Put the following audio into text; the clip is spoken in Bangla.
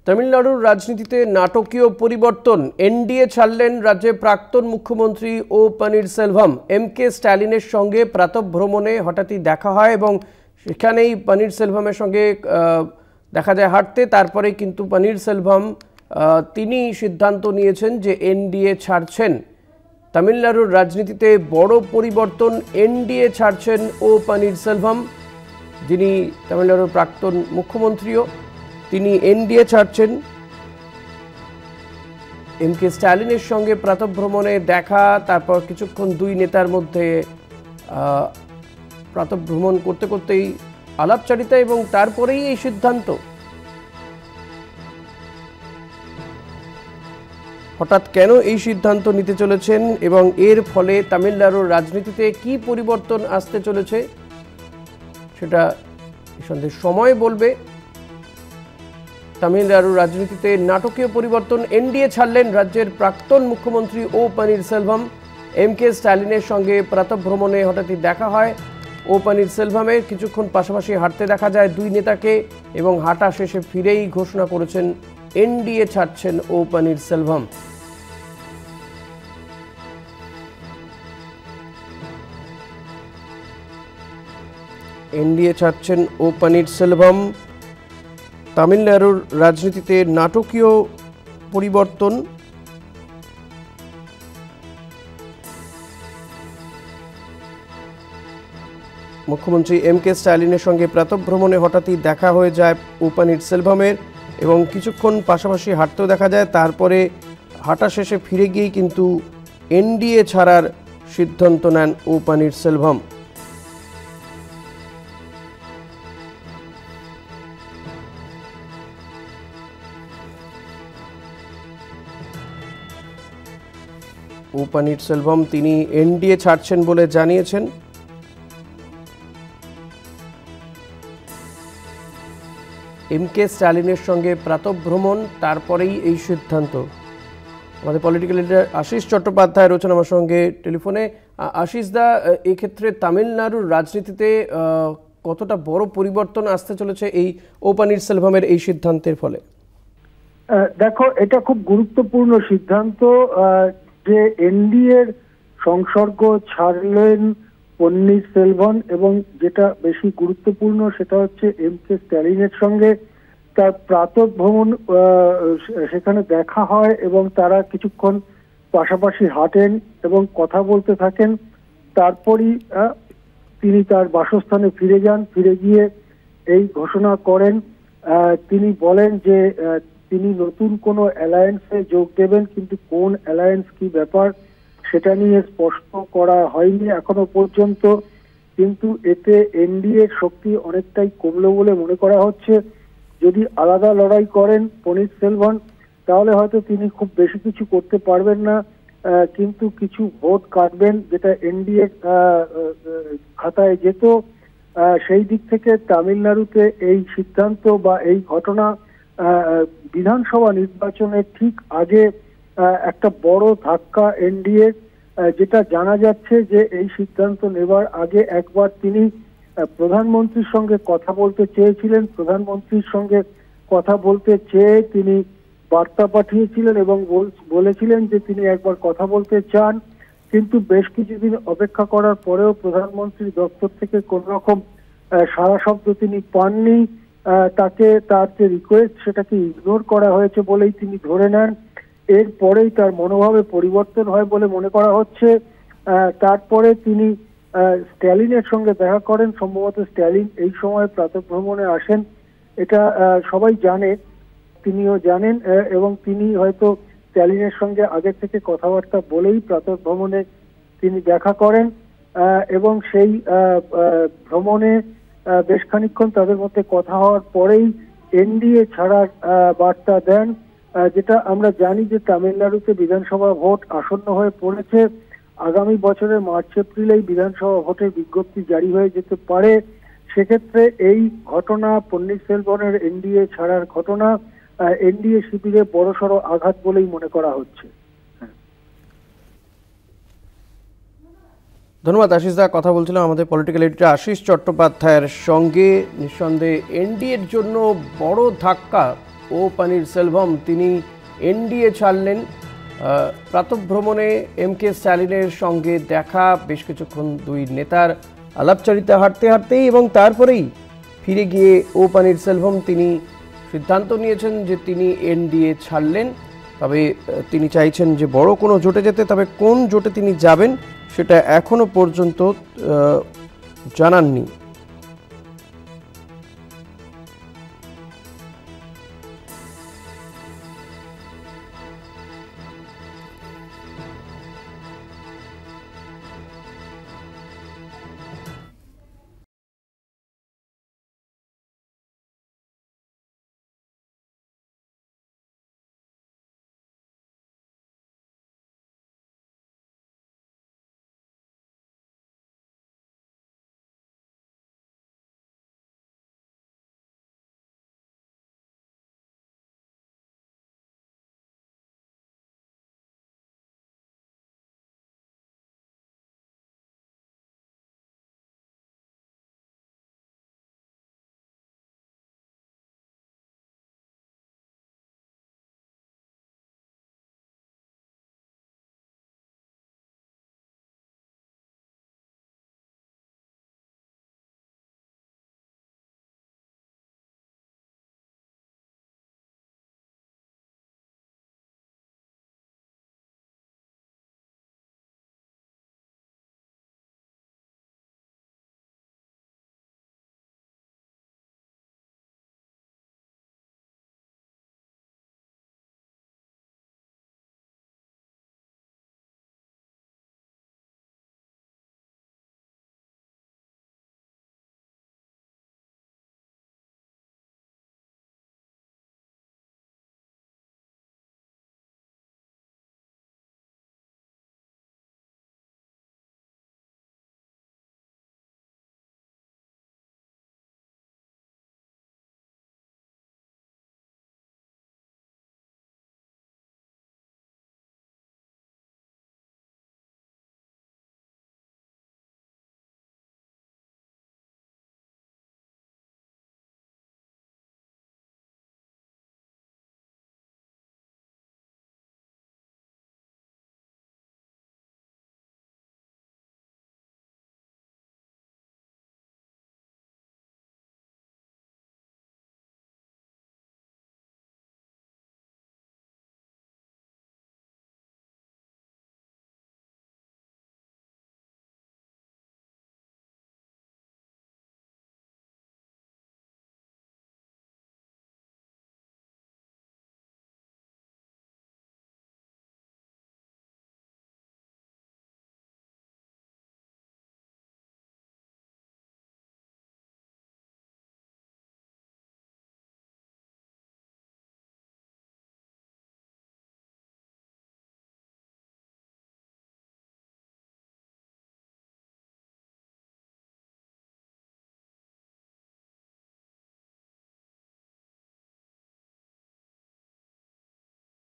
তামিলনাড়ুর রাজনীতিতে নাটকীয় পরিবর্তন। এনডিএ ছাড়লেন রাজ্যের প্রাক্তন মুখ্যমন্ত্রী ও পনিরসেলভম। এমকে স্ট্যালিনের সঙ্গে প্রাতঃভ্রমণে হঠাৎই দেখা হয় এবং সেখানেই পনিরসেলভমের সঙ্গে দেখা যায় হাঁটতে। তারপরে কিন্তু পনিরসেলভম তিনি সিদ্ধান্ত নিয়েছেন যে এনডিএ ছাড়ছেন। তামিলনাড়ুর রাজনীতিতে বড় পরিবর্তন, এনডিএ ছাড়ছেন ও পনিরসেলভম, যিনি তামিলনাড়ুর প্রাক্তন মুখ্যমন্ত্রীও, তিনি এনডিএ ছাড়ছেন। এমকে স্ট্যালিনের সঙ্গে প্রাতঃভ্রমণে দেখা, তারপর কিছুক্ষণ দুই নেতার মধ্যে প্রাতঃভ্রমণ করতে করতেই আলাপচারিতা এবং তারপরেই এই সিদ্ধান্ত। হঠাৎ কেন এই সিদ্ধান্ত নিতে চলেছেন এবং এর ফলে তামিলনাড়ুর রাজনীতিতে কি পরিবর্তন আসতে চলেছে সেটা নিঃসন্দেহে সময় বলবে। তামিলনাড়ুর রাজনীতিতে নাটকীয় পরিবর্তন, এনডিএ ছাড়লেন রাজ্যের প্রাক্তন মুখ্যমন্ত্রী ও পনিরসেলভম। এমকে স্ট্যালিনের সঙ্গে প্রাতঃভ্রমণে হঠাৎই দেখা হয় ও পনিরসেলভমের। কিছুক্ষণ পাশাপাশি হাঁটতে দেখা যায় দুই নেতাকে এবং হাঁটা শেষে ফিরেই ঘোষণা করেছেন এনডিএ ছাড়ছেন ও পনিরসেলভম। এনডিএ ছাড়ছেন ও পনিরসেলভম। তামিলনাড়ুর রাজনীতিতে নাটকীয় পরিবর্তন। মুখ্যমন্ত্রী এমকে স্ট্যালিনের সঙ্গে প্রাতঃভ্রমণে হঠাৎই দেখা হয়ে যায় ও পনিরসেলভমের এবং কিছুক্ষণ পাশাপাশি হাঁটতেও দেখা যায়। তারপরে হাঁটা শেষে ফিরে গিয়েই কিন্তু এনডিএ ছাড়ার সিদ্ধান্ত নেন ও পনিরসেলভম। ও পনিরসেলভম তিনি এনডিএ ছাড়ছেন বলে জানিয়েছেন। এমকে স্ট্যালিনের সঙ্গে প্রাতঃভ্রমণ, তারপরেই এই সিদ্ধান্ত। আমাদের পলিটিক্যাল লিডার আশিস চট্টোপাধ্যায় রয়েছেন আমার সঙ্গে টেলিফোনে। আশিস দা, এক্ষেত্রে তামিলনাড়ুর রাজনীতিতে কতটা বড় পরিবর্তন আসতে চলেছে এই ও পনিরসেলভমের এই সিদ্ধান্তের ফলে? দেখো, এটা খুব গুরুত্বপূর্ণ সিদ্ধান্ত যে এনডিএর সংসর্গ ছাড়লেন পনিরসেলভম, এবং যেটা বেশি গুরুত্বপূর্ণ সেটা হচ্ছে এমকে স্ট্যালিনের সঙ্গে তার প্রাতঃভ্রমণ, সেখানে দেখা হয় এবং তারা কিছুক্ষণ পাশাপাশি হাঁটেন এবং কথা বলতে থাকেন। তারপরই তিনি তার বাসস্থানে ফিরে যান। ফিরে গিয়ে এই ঘোষণা করেন, তিনি বলেন যে তিনি নতুন কোনো অ্যালায়েন্সে যোগ দেবেন, কিন্তু কোন অ্যালায়েন্স, কি ব্যাপার সেটা নিয়ে স্পষ্ট করা হয়নি এখনো পর্যন্ত। কিন্তু এতে এনডিএর শক্তি অনেকটাই কমলো বলে মনে করা হচ্ছে। যদি আলাদা লড়াই করেন পনিরসেলভম, তাহলে হয়তো তিনি খুব বেশি কিছু করতে পারবেন না, কিন্তু কিছু ভোট কাটবেন, যেটা এনডিএ খাতায় যেত। সেই দিক থেকে তামিলনাড়ুতে এই সিদ্ধান্ত বা এই ঘটনা বিধানসভা নির্বাচনের ঠিক আগে একটা বড় ধাক্কা এনডিএ। যেটা জানা যাচ্ছে যে এই সিদ্ধান্ত নেবার আগে একবার তিনি প্রধানমন্ত্রীর সঙ্গে কথা বলতে চেয়েছিলেন। প্রধানমন্ত্রীর সঙ্গে কথা বলতে চেয়ে তিনি বার্তা পাঠিয়েছিলেন এবং বলেছিলেন যে তিনি একবার কথা বলতে চান, কিন্তু বেশ কিছুদিন অপেক্ষা করার পরেও প্রধানমন্ত্রীর দপ্তর থেকে কোন রকম সাড়া শব্দ তিনি পাননি। তাকে তার যে রিকোয়েস্ট সেটাকে ইগনোর করা হয়েছে বলেই তিনি ধরে নেন। এরপরেই তার মনোভাবে পরিবর্তন হয় বলে মনে করা হচ্ছে। তারপরে তিনি স্ট্যালিনের সঙ্গে দেখা করেন। সম্ভবত স্ট্যালিন এই সময় প্রাতঃভ্রমণে আসেন, এটা সবাই জানে, তিনিও জানেন, এবং তিনি হয়তো স্ট্যালিনের সঙ্গে আগে থেকে কথাবার্তা বলেই প্রাতঃভ্রমণে তিনি দেখা করেন এবং সেই ভ্রমণে বেশ খানিকক্ষণ তাদের মধ্যে কথা হওয়ার পরেই এনডিএ ছাড়ার বার্তা দেন। যেটা আমরা জানি যে তামিলনাড়ুতে বিধানসভা ভোট আসন্ন হয়ে পড়েছে। আগামী বছরের মার্চ এপ্রিলেই বিধানসভা ভোটের বিজ্ঞপ্তি জারি হয়ে যেতে পারে। সেক্ষেত্রে এই ঘটনা, পনিরসেলভমের এনডিএ ছাড়ার ঘটনা, এনডিএ শিবিরে বড়সড় আঘাত বলেই মনে করা হচ্ছে। ধন্যবাদ আশিস দা। কথা বলছিলাম আমাদের পলিটিক্যাল এডিটর আশিস চট্টোপাধ্যায়ের সঙ্গে। নিঃসন্দেহে এনডিএর জন্য বড় ধাক্কা ও পনিরসেলভম তিনি এনডিএ ছাড়লেন। প্রাতঃভ্রমণে এমকে স্ট্যালিনের সঙ্গে দেখা, বেশ কিছুক্ষণ দুই নেতার আলাপচারিতা হাঁটতে হাঁটতেই এবং তারপরেই ফিরে গিয়ে ও পনিরসেলভম তিনি সিদ্ধান্ত নিয়েছেন যে তিনি এনডিএ ছাড়লেন। তবে তিনি চাইছেন যে বড় কোনো জোটে যেতে, তবে কোন জোটে তিনি যাবেন সেটা এখনো পর্যন্ত জানাননি।